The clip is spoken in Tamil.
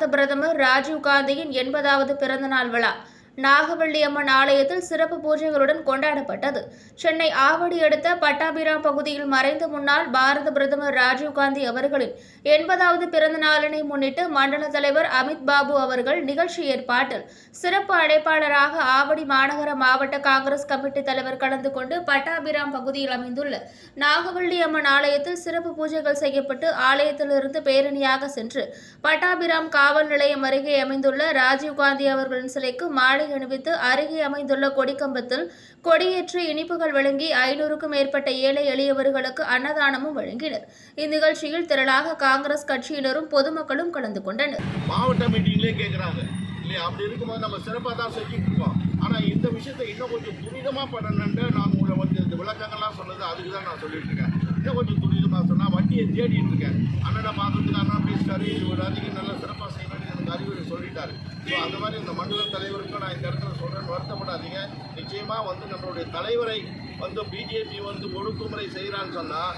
பாரத பிரதமர் ராஜீவ் காந்தியின் 80வது பிறந்தநாள் விழா நாகவள்ளி அம்மன் ஆலயத்தில் சிறப்பு பூஜைகளுடன் கொண்டாடப்பட்டது. சென்னை ஆவடி அடுத்த பட்டாபிராம் பகுதியில் மறைந்த முன்னாள் பாரத பிரதமர் ராஜீவ்காந்தி அவர்களின் 80வது பிறந்த நாளினை முன்னிட்டு மண்டல தலைவர் அமித் பாபு அவர்கள் நிகழ்ச்சி ஏற்பாட்டில் சிறப்பு அழைப்பாளராக ஆவடி மாநகர மாவட்ட காங்கிரஸ் கமிட்டி தலைவர் கலந்து கொண்டு பட்டாபிராம் பகுதியில் அமைந்துள்ள நாகவள்ளி அம்மன் ஆலயத்தில் சிறப்பு பூஜைகள் செய்யப்பட்டு ஆலயத்திலிருந்து பேரணியாக சென்று பட்டாபிராம் காவல் நிலையம் அருகே அமைந்துள்ள ராஜீவ்காந்தி அவர்களின் சிலைக்கு மாலை அணிவித்து அருகே அமைந்துள்ள கொடிக்கம்பத்தில் கொடியேற்றி இனிப்புகள் வழங்கி 500க்கும் மேற்பட்ட ஏழை எளியவர்களுக்கு அன்னதானமும் வழங்கினர். இந்நிகழ்ச்சியில் திரளாக காங்கிரஸ் கட்சியினரும் பொதுமக்களும் கலந்து கொண்டனர். மாவட்ட மீட்டிங்லேயே கேட்குறாங்க இல்லையா, அப்படி இருக்கும்போது நம்ம சிறப்பாக தான் செஞ்சுட்டு இருக்கோம். ஆனால் இந்த விஷயத்தை இன்னும் கொஞ்சம் துரிதமாக பண்ணணுன்ட்டு நான் உங்களை இந்த விளக்கங்கள்லாம் சொன்னது அதுக்கு தான் நான் சொல்லிட்டு இருக்கேன். இன்னும் கொஞ்சம் துரிதமாக சொன்னால் வண்டியை தேடிட்டு இருக்கேன். அண்ணனை பார்க்கறதுக்கு அண்ணா பேசிட்டாரு, ஒரு அதிகம் நல்லா சிறப்பாக செய்யணும்னு எனக்கு அறிவுரை சொல்லிட்டாரு. ஸோ அந்த மாதிரி இந்த மண்டல தலைவருக்கும் நான் இந்த இடத்துல சொல்கிறேன்னு வருத்தப்படாதீங்க. நிச்சயமாக நம்மளுடைய தலைவரை பிஜேபி ஒடுக்குமுறை செய்கிறான்னு சொன்னால்